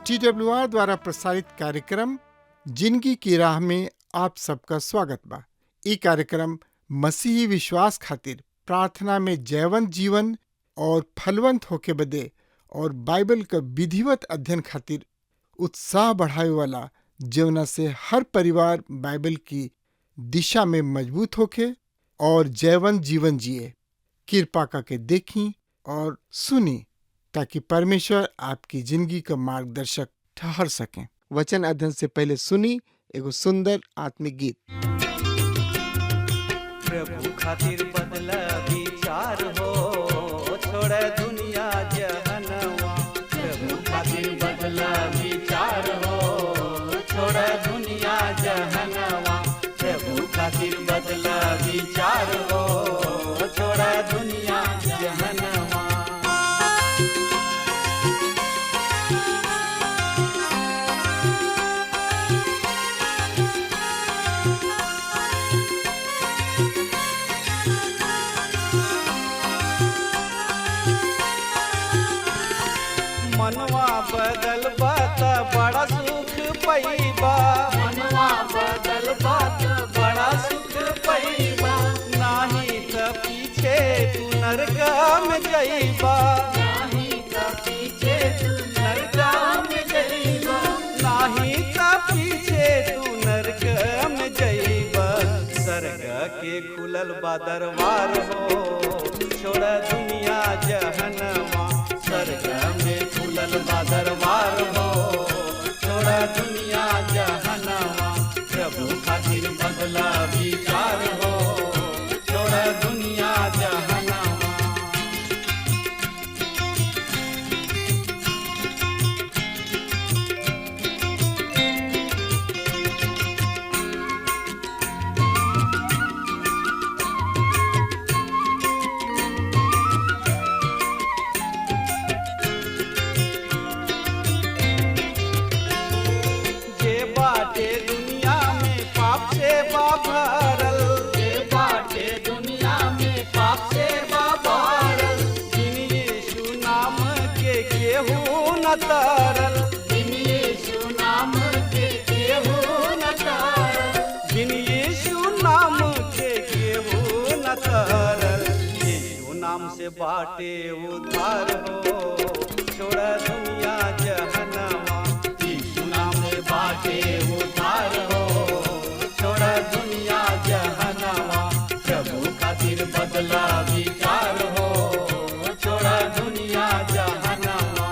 TWR द्वारा प्रसारित कार्यक्रम जिंदगी की राह में आप सबका स्वागत बा। ई कार्यक्रम मसीही विश्वास खातिर प्रार्थना में जयवंत जीवन और फलवंत होके बदे और बाइबल का विधिवत अध्ययन खातिर उत्साह बढ़ावे वाला, जवना से हर परिवार बाइबल की दिशा में मजबूत होके और जयवंत जीवन जिए। कृपा करके देखी और सुनी ताकि परमेश्वर आपकी जिंदगी का मार्गदर्शक ठहर सकें। वचन अध्ययन से पहले सुनी एगो सुंदर आत्मिक गीत। प्रभु खातिर बदला विचार हो, छोड़ दुनिया जहनवा। प्रभु खातिर बदला विचार हो, छोड़ दुनिया जहनवा। प्रभु खातिर बदला विचार हो, छोड़ दुनिया जहनवा। मनवा बदल बात बड़ा सुख पैबा। मनवा बदल बात बड़ा सुख पैबा। नाही त पीछे तू नरका में जइबा। नाही त पीछे तू नरका में जइबा। नाही त पीछे तू नरका में जइबा। स्वर्ग के खुलल बा दरबार हो, छोड़ दुनिया जहनवा। स्वर्ग में खुलल बा दरबार हो, छोड़ दुनिया जहनवा। प्रभु खातिर बदला विचार हो, छोड़ दुनिया जहनवा। तरल बिन यीशु नाम के केहू न तरल। बिन यीशु नाम के केहू न तरल। यीशु नाम से बाटे उद्धार हो, छोड़ दुनिया जहनवा। यीशु नाम से बाटे उद्धार हो, छोड़ दुनिया जहनवा। प्रभु खातिर बदला विचार हो, छोड़ दुनिया जहनवा।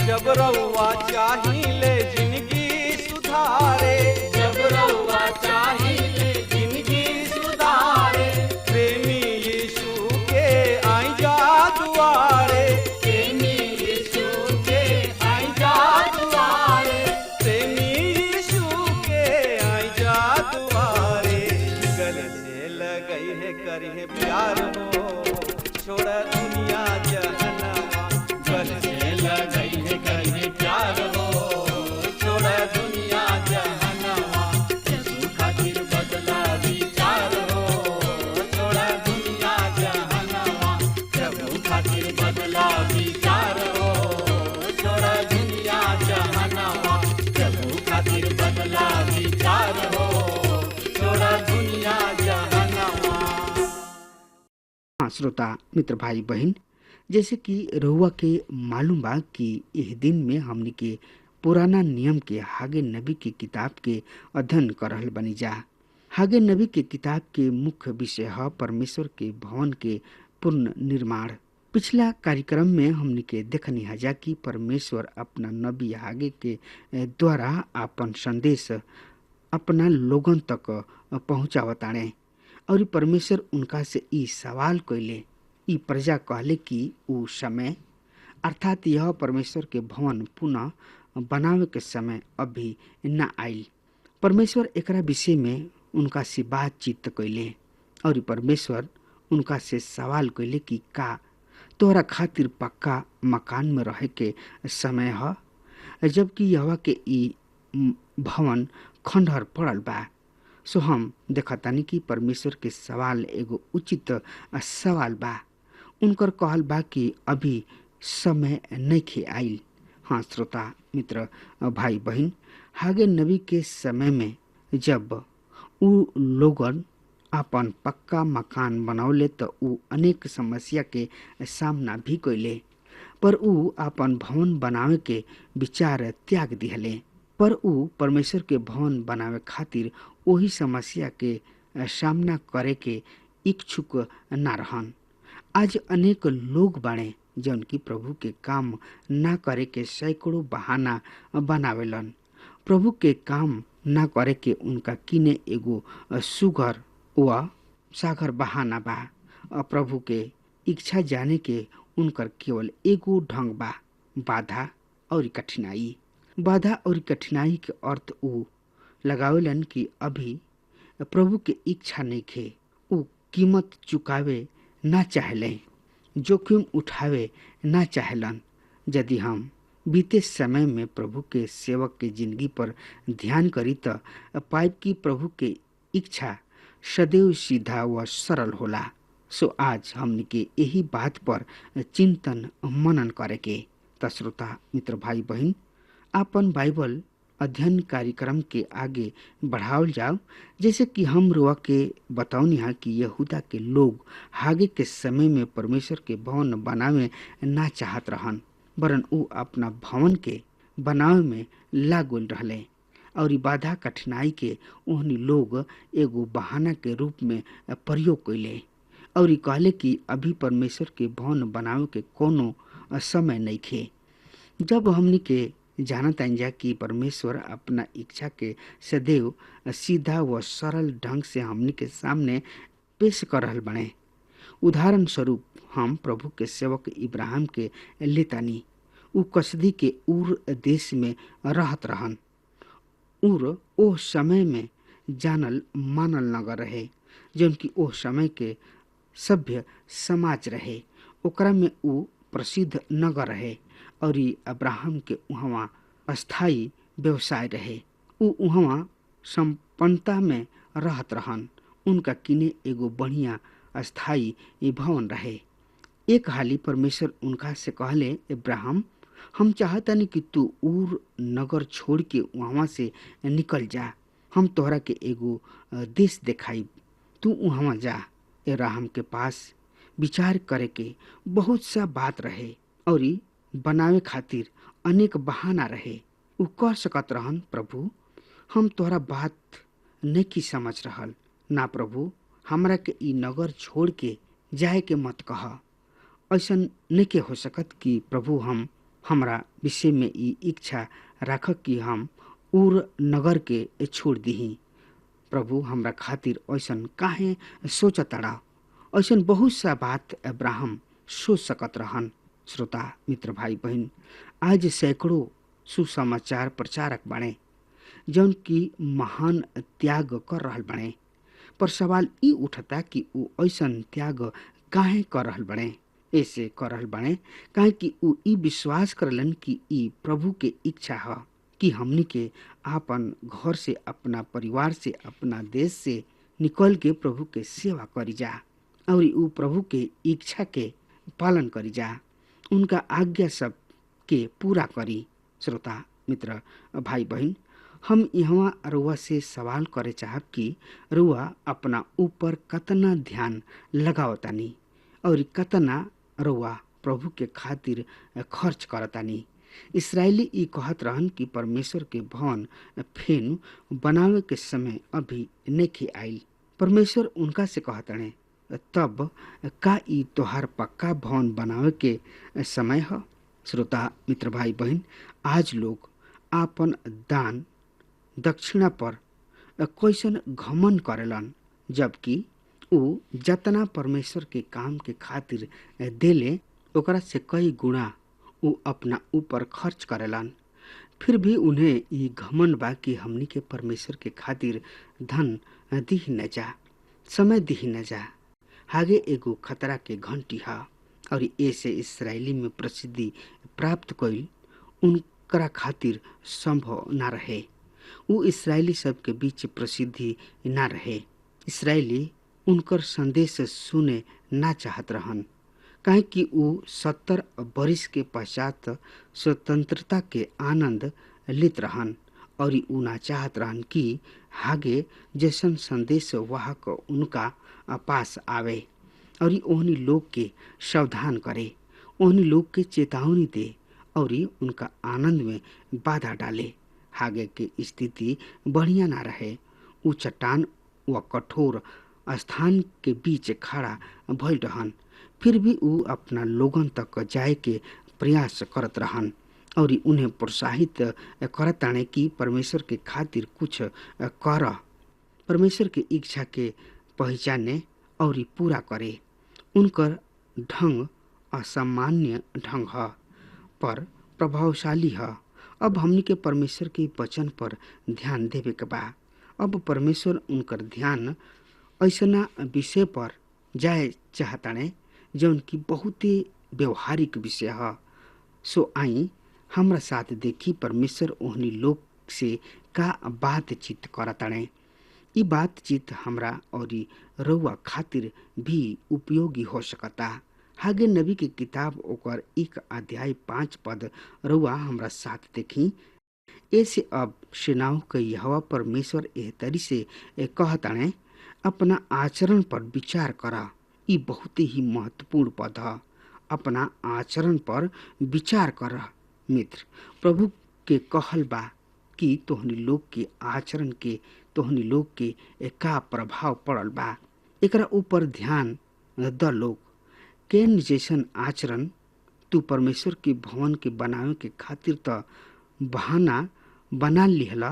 जब रउआ चाहिले जिंदगी सुधारे। जब रउआ चाहिले जिंदगी सुधारे। प्रेमी यीशु के आई जा दुआरे। प्रेमी यीशु के आई जा दुआरे। प्रेमी यीशु के आई जा दुआरे। गले से लगई है करी है प्यार हो, छोड़ दुनिया जहनवा। गले से लगई है करी है प्यार हो, छोड़ दुनिया जहनवा। यीशु खातिर बदला विचार हो, छोड़ दुनिया जहनवा। प्रभु खातिर बदला विचार हो, छोड़ दुनिया जहनवा। प्रभु खातिर बदला विचार हो, छोड़ दुनिया जहनवा। श्रोता मित्र भाई बहन, जैसे कि रहुआ के मालूम बा कि यह दिन में हमने के पुराना नियम के हागे नबी की किताब के अध्ययन कर रहल बनी जा। हागे नबी के किताब के मुख्य विषय है परमेश्वर के भवन के पूर्ण निर्माण। पिछला कार्यक्रम में हमने के देखनी हजा कि परमेश्वर अपना नबी आगे के द्वारा अपन संदेश अपना लोगन तक पहुंचावताणे और परमेश्वर उनका से ई सवाल कैले। ई प्रजा कहले कि ऊ समय अर्थात यह परमेश्वर के भवन पुनः बनावे के समय अभी न आइल। परमेश्वर एकरा विषय में उनका से बातचीत कैले और परमेश्वर उनका से सवाल कैले कि का तोहरा खातिर पक्का मकान में रहे के समय ह, जबकि यहोवा के ई भवन खंडहर पड़ल बा। सो हम देखतानी कि परमेश्वर के सवाल एगो उचित सवाल बा। उनकर कहल बा कि अभी समय नइखे आइल। हाँ श्रोता मित्र भाई बहन, हागे नबी के समय में जब ऊ लोगन अपन पक्का मकान बनौले तो ऊ अनेक समस्या के सामना भी कैले, पर ऊ अपन भवन बनावे के विचार त्याग दिहले। पर ऊ परमेश्वर के भवन बनावे खातिर वही समस्या के सामना करे के इच्छुक ना रहन। आज अनेक लोग बाड़े जौन की प्रभु के काम ना करे के सैकड़ों बहाना बनावेलन। प्रभु के काम ना करे के उनका किने एगो सुगर व सागर बहाना बा। प्रभु के इच्छा जाने के उनकर केवल एगो ढंग बा, बाधा और कठिनाई। बाधा और कठिनाई के अर्थ ऊ लगावेलन कि अभी प्रभु के इच्छा नहीं खे। ऊ कीमत चुकावे ना चाहले, जोखिम उठावे ना चाहलन। यदि हम बीते समय में प्रभु के सेवक के जिंदगी पर ध्यान करी तो पाइप की प्रभु के इच्छा सदैव सीधा व सरल होला। सो आज हमने के यही बात पर चिंतन मनन करे के। त श्रोता मित्र भाई बहन, आपन बाइबल अध्ययन कार्यक्रम के आगे बढ़ावल जाओ। जैसे कि हम रुआ के बताऊनी है कि यहूदा के लोग आगे के समय में परमेश्वर के भवन बनावे ना चाहत रहन, वरन ऊ अपना भवन के बनावे में लागल रहले और बाधा कठिनाई के ओहनी लोग एगो बहाना के रूप में प्रयोग कैले और कहले कि अभी परमेश्वर के भवन बनावे के कोनो समय नहीं खे। जब हमनी के जानत जा कि परमेश्वर अपना इच्छा के सदैव सीधा व सरल ढंग से हमनी के सामने पेश कर रहल बने। उदाहरण स्वरूप हम प्रभु के सेवक इब्राहिम के लेतानी। ऊ कसदी के उर देश में रहत रहन। उर ओ समय में जानल मानल नगर रहे, जौन की ओ समय के सभ्य समाज रहे। ओकरा में ऊ प्रसिद्ध नगर रहे और अब्राहम के उहवा अस्थाई व्यवसाय रहे। ऊ उहवा संपन्नता में रहत रहन। उनका किने एगो बढ़िया अस्थाई भवन रहे। एक हाली परमेश्वर उनका से कहले, इब्राहिम, हम चाहतानी कि तू उर नगर छोड़ के वहाँ से निकल जा। हम तोहरा के एगो देश दिखाई, तू वहाँ जा। इब्राहिम के पास विचार करे के बहुत सा बात रहे और बनावे खातिर अनेक बहाना रहे। ऊ कह सकत रहन, प्रभु हम तोहरा बात नहीं समझ रहल ना प्रभु, हमरा के ई नगर छोड़ के जाए के मत कह। ऐसा नहीं के हो सकत कि प्रभु हम हमरा विषय में ई इच्छा राख कि हम उर नगर के छोड़ दीही। प्रभु हमरा खातिर ऐसा काहे सोचताड़ा। ऐसा बहुत सा बात अब्राहम सोच सकत रहन। श्रोता मित्र भाई बहन, आज सैकड़ों सुसमाचार प्रचारक बने जौन की महान त्याग कर रहल बने, पर सवाल ई उठता कि ऊ ऐसा त्याग काहे कर रहल बने। ऐसे कर रहल बने काहे कि ऊ ई विश्वास करलन कि ई प्रभु के इच्छा है कि हमनी के आपन घर से, अपना परिवार से, अपना देश से निकल के प्रभु के सेवा करी जा और ऊ प्रभु के इच्छा के पालन करी जा, उनका आज्ञा सब के पूरा करी। श्रोता मित्र भाई बहन, हम यहाँ रुआ से सवाल करे चाहब कि रुआ अपना ऊपर कतना ध्यान लगावतानी और कतना रुआ प्रभु के खातिर खर्च करतानी। इसराइली ई कहत रहन कि परमेश्वर के भवन फेन बनावे के समय अभी नहीं आइल। परमेश्वर उनका से कहतने, तब का ई तोहार पक्का भवन बनावे के समय ह। श्रोता मित्र भाई बहन, आज लोग आपन दान दक्षिणा पर कैसन घमन करेलन, जबकि ऊ जतना परमेश्वर के काम के खातिर देले ओकरा से कई गुणा ऊ अपना ऊपर खर्च करेलन। फिर भी उन्हें ई घमन बा कि हमनी के परमेश्वर के खातिर धन दी न जा, समय दी न जा। आगे एगो खतरा के घंटी है और ऐसे इसराइली में प्रसिद्धि प्राप्त कईल उनकरा खातिर संभव ना रहे। ऊ इसराइली सब के बीच प्रसिद्धि ना रहे। इसराइली उनकर संदेश सुने ना चाहत रहन, काहे कि ऊ 70 बरिस के पश्चात स्वतंत्रता के आनंद लेत रहन और ऊ ना चाहत रहन कि आगे जैसन संदेश वाहक उनका पास आवे और ओहनी लोग के सावधान करे, ओहनी लोग के चेतावनी दे और उनका आनंद में बाधा डाले। आगे के स्थिति बढ़िया ना रहे। ऊ चट्टान व कठोर स्थान के बीच खड़ा भइल रहन। फिर भी ऊ अपना लोगन तक जाए के प्रयास करत रहन और उन्हें प्रोत्साहित करताने कि परमेश्वर के खातिर कुछ कर, परमेश्वर के इच्छा के पहचाने और पूरा करे। उनकर ढंग असामान्य ढंग है पर प्रभावशाली है। अब हमनी के परमेश्वर के वचन पर ध्यान देवे के बा। अब परमेश्वर उनकर ध्यान ऐसना विषय पर जाए चाहताने जौन की बहुत ही व्यवहारिक विषय है। सो आई हमरा साथ देखी परमेश्वर ओहनी लोग से का बातचीत करताने। ई बातचीत हमरा और रउआ खातिर भी उपयोगी हो सकता। आगे नबी की किताब ओकर 1 अध्याय 5 पद रउआ हमरा साथ देखी। ऐसे अब सेनाओं के यहोवा परमेश्वर एह तरी से कहताने, अपना आचरण पर विचार करा। ई बहुत ही महत्वपूर्ण पद है। अपना आचरण पर विचार कर मित्र। प्रभु के कहल बा कि तोहनी लोग के आचरण के तोहनी लोग के का प्रभाव पड़ल बा, एकरा ऊपर ध्यान द लोग। केन जैसन आचरण तू परमेश्वर के भवन के बनावे के खातिर त बहाना बना लिहला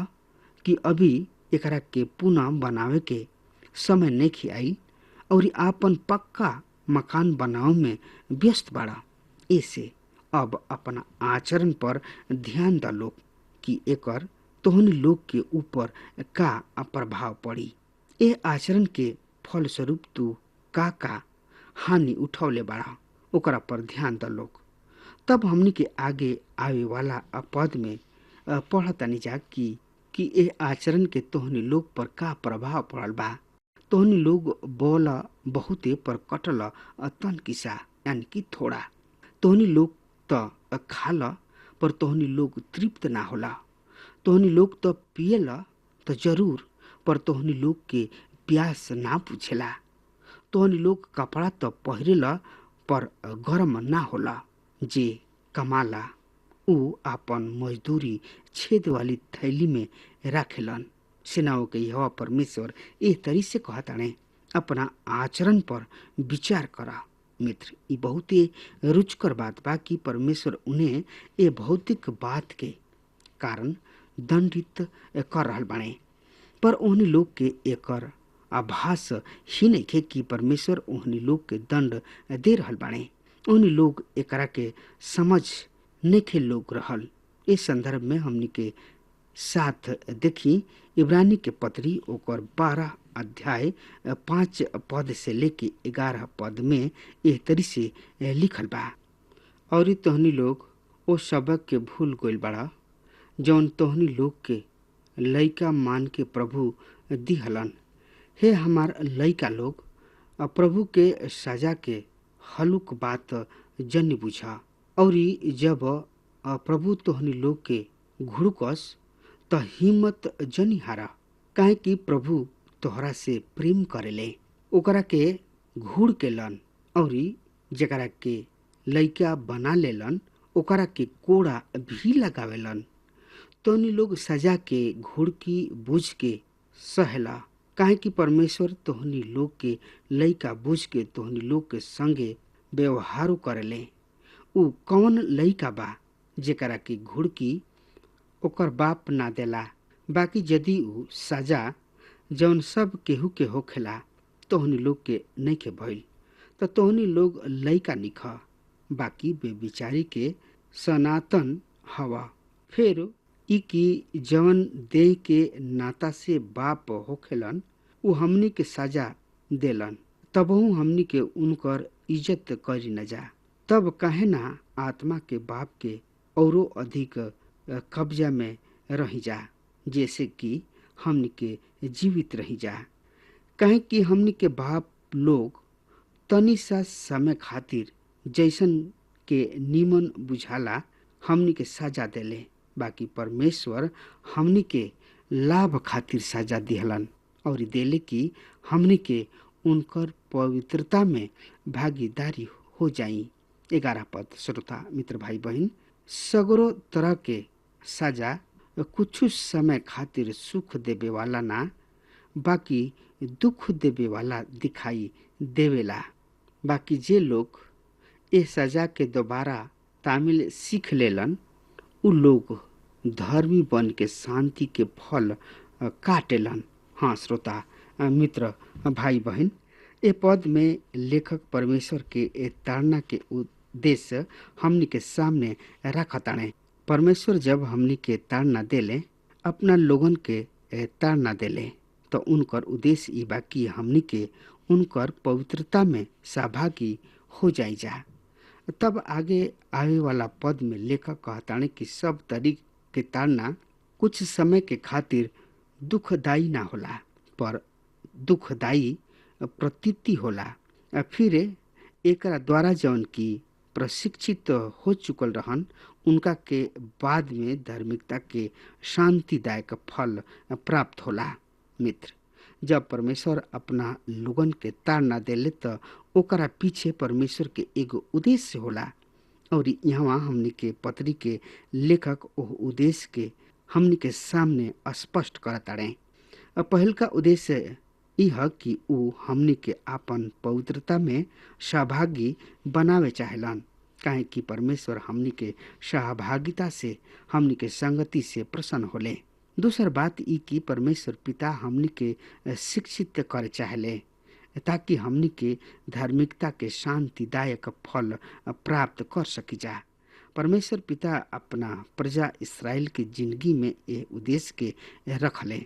कि अभी एकरा के पुनः बनावे के समय नहीं आई और आपन पक्का मकान बनावे में व्यस्त बाड़ा। ऐसे अब अपना आचरण पर ध्यान द लोग कि एकर तोहनी लोग के ऊपर का प्रभाव पड़ी। ए आचरण के फलस्वरूप तू का हानि उठौले बाड़ा, ओकरा पर ध्यान द लोग। तब हमनी के आगे आवे वाला पद में पढ़तनी जा कि ए आचरण के तोहनी लोग पर का प्रभाव पड़ल बा। तोहनी लोग बोला बहुते पर कटल तन किसा, यानी कि थोड़ा। तोहनी लोग त खाला पर तोहनी लोग तृप्त ना होला। तोहनी लोग तो पियला तो जरूर, पर तोहनी लोग के प्यास ना पूछेला। तोहनी लोग कपड़ा तो पहिरेला पर गरम ना होला। जे कमाला ऊ आपन मजदूरी छेद वाली थैली में राखेलन। सेनाओं के यहोवा परमेश्वर एह तरी से कहताने, अपना आचरण पर विचार करा। मित्र, ई बहुत ही रुचकर बात बा कि परमेश्वर उन्हें ए भौतिक बात के कारण दंडित कर रहल बाणे, पर ओहनी लोग के एकर आभास ही नहीं कि परमेश्वर ओहनी लोग के दंड दे रहल बाणे। ओहनी लोग एकरा के समझ नहीं लोग रहल। इस संदर्भ में हमनी के साथ देखी इब्रानी के पत्री ओकर 12 अध्याय 5 पद से लेके 11 पद में एह तरी से लिखल बा, और तोहनी लोग ओ सबक के भूल गइल बड़ा जौन तोहनी लोग के लइका मान के प्रभु दिहलन। हे हमार लइका लोग, प्रभु के सजा के हलुक बात जन बुझा, और जब प्रभु तोहनी लोग के घुड़कस त हिम्मत जनी हारा, काहे कि प्रभु तोहरा से प्रेम करेले। ओकरा के घूर के लन और जकरा के लइका बना लेलन ओकरा के कोड़ा भी लगावेलन। तोनी लोग सजा के घुड़की बुझ के सहेला काहे कि परमेश्वर तोहनी लोग के लइका बुझ के तोहनी लोग के संगे व्यवहारो करेले। उ कौन लइका बा जेकरा की घुड़की ओकर बाप ना देला, बाकी यदि उ सजा जौन सब केहू के होखेला तोहनी लोग के नइखे भइल त तोहनी लोग लइका निख, बाकी बेविचारी के सनातन हवा। फिर ई की जवन देह के नाता से बाप होखेलन उ हमनी के सजा देलन, तबहू हमनी के उनकर इज्जत करी न जा। तब काहे ना आत्मा के बाप के औरो अधिक कब्जा में रही जा, जैसे कि हमनी के जीवित रही जा। काहे कि हमनी के बाप लोग तनी सा समय खातिर जैसन के नीमन बुझाला हमनी के सजा देले, बाकी परमेश्वर हमनी के लाभ खातिर सजा दिहलन और देले कि हमनी के उनकर पवित्रता में भागीदारी हो जाई। 11 पद। श्रोता मित्र भाई बहन, सगरो तरह के सजा कुछ समय खातिर सुख देवे वाला ना, बाकी दुख देवे वाला दिखाई देवेला। बाकी जे लोग ए सजा के दोबारा तामिल सीख लेलन उ लोग धर्मी बन के शांति के फल काटेलन। हाँ श्रोता मित्र भाई बहन, ए पद में लेखक परमेश्वर के ए ताड़ना के उद्देश्य हमनी के सामने रखताणे। परमेश्वर जब हमनी के ताड़ना देले, अपना लोगन के ताड़ना देले, तो उनकर उद्देश्य ई बा कि हमनी के उनकर पवित्रता में सहभागी हो जाई जा। तब आगे आवे वाला पद में लेखक कहताणे कि सब तरीक के ताड़ना कुछ समय के खातिर दुखदाई ना होला, पर दुखदाई प्रतीति होला। फिर एकरा द्वारा जौन की प्रशिक्षित हो चुकल रहन उनका के बाद में धार्मिकता के शांतिदायक फल प्राप्त होला। मित्र, जब परमेश्वर अपना लोगन के ताड़ना देले त ओकरा पीछे परमेश्वर के एगो उद्देश्य होला, और यहाँ हमनी के पत्री के लेखक ओह उद्देश्य के हमनी के सामने स्पष्ट करताड़े। पहल का उद्देश्य यह कि उ हमनी के आपन पवित्रता में सहभागी बनावे चाहेलन, काहे कि परमेश्वर हमनी के सहभागिता से हमनी के संगति से प्रसन्न होले। दूसर बात ई कि परमेश्वर पिता हमनी के शिक्षित करे चाहले ताकि हमनी के धार्मिकता के शांतिदायक फल प्राप्त कर सकी जा। परमेश्वर पिता अपना प्रजा इसराइल के जिंदगी में ये उद्देश्य के रखले,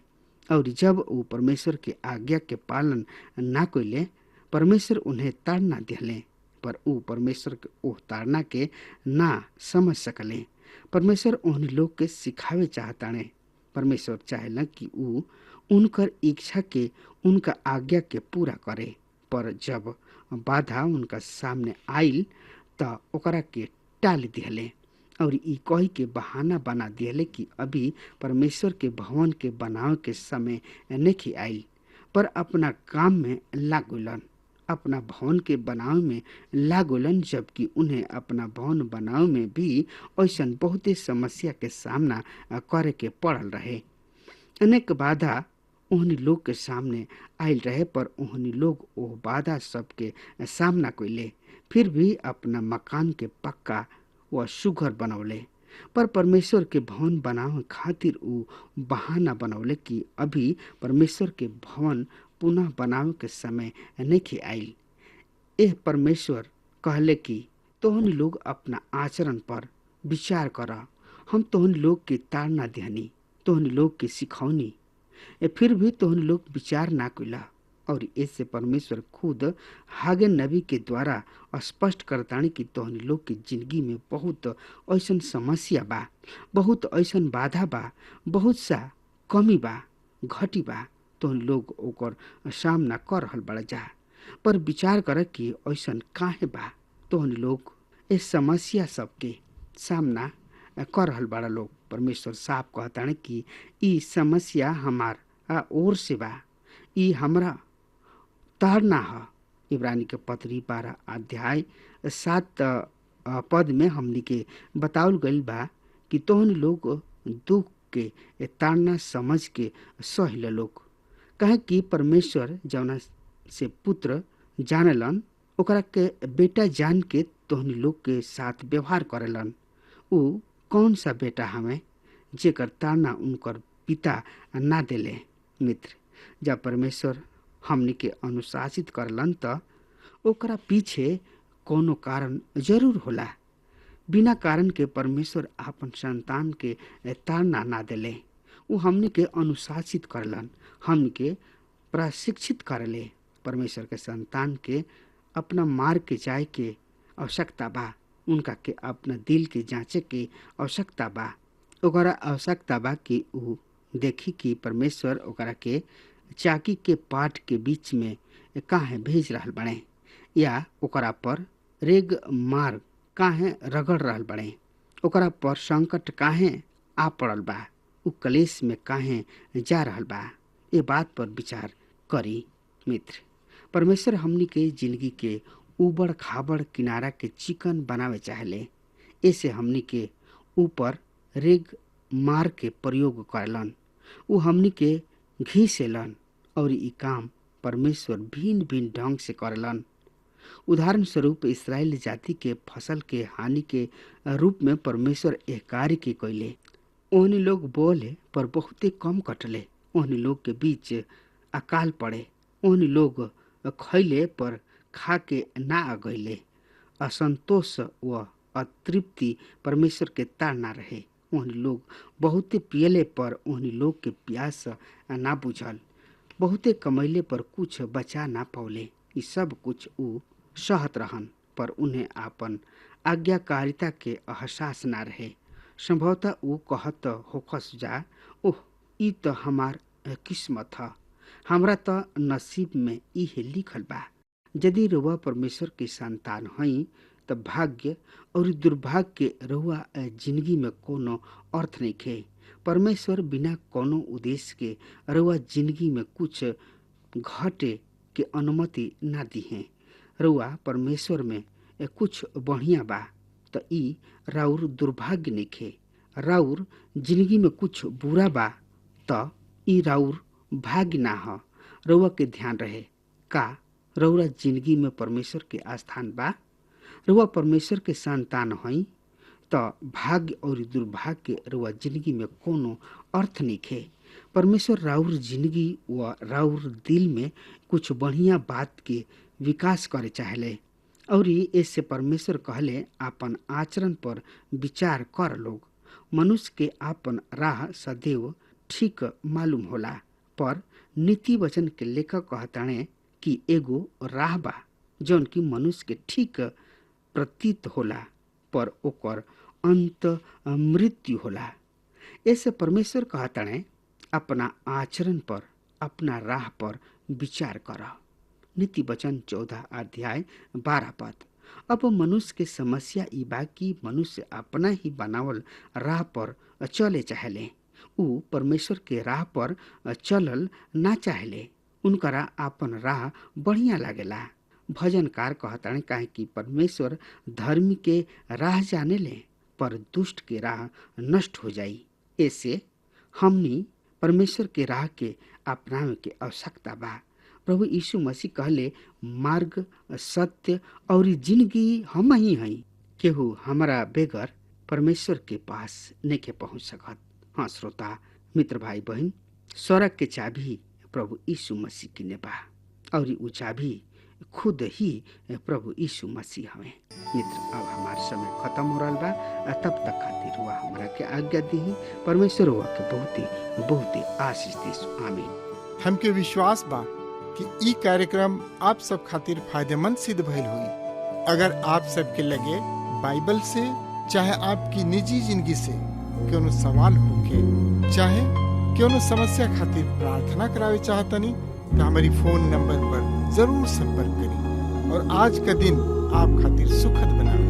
और जब वो परमेश्वर के आज्ञा के पालन ना कइले परमेश्वर उन्हें ताड़ना दिले, पर वो परमेश्वर के ओह ताड़ना के ना समझ सकले। परमेश्वर उन लोग के सिखावे चाहताने। परमेश्वर चाहेला कि ऊ उनकर इच्छा के उनका आज्ञा के पूरा करे, पर जब बाधा उनका सामने आइल त ओकरा के टाल दिहले और ई कही के बहाना बना दिहले कि अभी परमेश्वर के भवन के बनावे के समय नहीं आइल, पर अपना काम में लागुलन, अपना भवन के बनावे में लागुलन, जबकि उन्हें अपना भवन बनावे में भी ऐसन बहुते समस्या के सामना करे के पड़ल रहे। अनेक बाधा ओहनी लोग के सामने आयल रहे, पर ओहनी लोग ओह बाधा सबके सामना कइले, फिर भी अपना मकान के पक्का व सुघर बनौले। पर परमेश्वर के भवन बनावे खातिर ऊ बहाना बनौले कि अभी परमेश्वर के भवन पुनः बनावे के समय नहीं आइल। एह परमेश्वर कहले कि तोहनी लोग अपना आचरण पर विचार कर, हम तोहनी लोग के ताड़ना देहनी, तोहनी लोग के सिखौनी, फिर भी तोहनी लोग विचार ना कइला। और इससे परमेश्वर खुद हागे नबी के द्वारा स्पष्ट करतानी कि तोहनी लोग की जिंदगी में बहुत ऐसन समस्या बा, बहुत ऐसन बाधा बा, बहुत सा कमी बा, घटी बा, तोहनी लोग ओकर सामना कर रहल बड़ा जा। पर विचार कर कि ऐसन काहे बा तोहनी लोग इस समस्या सबके सामना कर रहल बड़ा लोग। परमेश्वर साफ कहताने कि ई समस्या हमार ओर से बा, ई हमरा ताड़ना ह। इब्रानी के पत्री 12 अध्याय 7 पद में हमनी के बतावल गइल बा कि तोहनी लोग दुख के ताड़ना समझ के सहिल लोग, कहे कि परमेश्वर जौना से पुत्र जानलन ओकरा के बेटा जान के तोहनी लोग के साथ व्यवहार करेलन। उ कौन सा बेटा हमें जेकर ताड़ना उनकर पिता ना देले। मित्र, जब परमेश्वर हमनी के अनुशासित करलन त ओकरा पीछे कोनो कारण जरूर होला। बिना कारण के परमेश्वर आपन संतान के ताड़ना ना देले। उ हमनी के अनुशासित करलन, हमनी के प्रशिक्षित करले। परमेश्वर के संतान के अपना मार्ग के जाए के आवश्यकता बा, उनका के अपना दिल के जांचे के आवश्यकता बा। ओकरा आवश्यकता बा कि उ देखी कि परमेश्वर ओकरा के चाकी के पाट के बीच में काहे भेज रहल बने, या ओकरा पर रेग मार काहे रगड़ रहल बने, ओकरा पर संकट काहे आ पड़ल बा, उ कलेश में काहे जा रहल बा। ये बात पर विचार करी। मित्र, परमेश्वर हमनी के जिंदगी के उबड़ खाबड़ किनारा के चिकन बनावे चाहले। ऐसे हमनी के ऊपर रेग मार के प्रयोग करलन। उ हमनी के घीसेलन और ई काम परमेश्वर भिन्न भिन्न ढंग से करलन। उदाहरण स्वरूप इस्राएल जाति के फसल के हानि के रूप में परमेश्वर एह कार्य के कैले। ओहनी लोग बोले पर बहुते कम कटले, ओहनी लोग के बीच अकाल पड़े, ओहनी लोग खैले पर खा के ना गईले। असंतोष व अतृप्ति परमेश्वर के ताड़ना रहे। ओहनी लोग बहुते पियले पर ओहनी लोग के प्यास ना बुझल, बहुते कमैले पर कुछ बचा ना पौले। ई सब कुछ उ सहत रहन, पर उन्हें आपन आज्ञाकारिता के एहसास ना रहे। संभवतः उ कहत होखस जा, ओह ई तो हमार किस्मत ह, हमरा तो नसीब में इहे लिखल बा। यदि रउआ परमेश्वर के संतान हई त भाग्य और दुर्भाग्य के रउआ जिंदगी में कोनो अर्थ नहीं खे। परमेश्वर बिना कोनो उद्देश्य के रउआ जिंदगी में कुछ घटे के अनुमति ना दी है। रउआ परमेश्वर में कुछ बढ़िया बा त ई राउर दुर्भाग्य नहीं खे। राउर जिंदगी में कुछ बुरा बा त ई राउर भाग्य ना ह। रउआ के ध्यान रहे, का रउरा जिंदगी में परमेश्वर के स्थान बा? रउआ परमेश्वर के संतान हई त भाग्य और दुर्भाग्य के रउआ जिंदगी में कोनो अर्थ नहीं खे। परमेश्वर राउर जिंदगी व राउर दिल में कुछ बढ़िया बात के विकास करे चाहले, और इससे परमेश्वर कहले आपन आचरण पर विचार कर लोग। मनुष्य के आपन राह सदैव ठीक मालूम होला, पर नीति वचन के लेखक कहताणे कि एगो राह बा जौन की मनुष्य के ठीक प्रतीत होला, पर ओकर अंत मृत्यु होला। ऐसे परमेश्वर कहताणे अपना आचरण पर, अपना राह पर विचार कर। नीति वचन 14 अध्याय 12 पद। अब मनुष्य के समस्या ई बा कि मनुष्य अपना ही बनावल राह पर चले चाहले। उ परमेश्वर के राह पर चलल ना चाहले। उनकरा आपन राह बढ़िया लागेला। भजनकार कहताणे काहे कि परमेश्वर धर्मी के राह जाने ले, पर दुष्ट के राह नष्ट हो जाई। ऐसे हमनी परमेश्वर के राह के अपनावे के आवश्यकता बा। प्रभु यीशु मसीह कहले, मार्ग, सत्य और जिंदगी हम ही हई। केहू हमारा बेगर परमेश्वर के पास नहीं पहुंच सकत। हाँ श्रोता मित्र भाई बहन, स्वर्ग के चाबी प्रभु यीशु मसीह की बा, और उ चाबी खुद ही प्रभु यीशु मसीह हमें। मित्र, अब हमारा समय खत्म हो रहा बा। तब तक खातिर हुआ हमरा के आज्ञा दी। परमेश्वर हुआ के बहुते आशीष दे। आमीन। हमके विश्वास बा कि ई कार्यक्रम आप सब खातिर फायदेमंद सिद्ध भइल हुई। अगर आप सबके लगे बाइबल से चाहे आपकी निजी जिंदगी से कोनो सवाल होके, चाहे कोनो समस्या खातिर प्रार्थना करावे चाहतनी, तो हमारी फोन नंबर पर जरूर संपर्क करें और आज का दिन आप खातिर सुखद बनावे।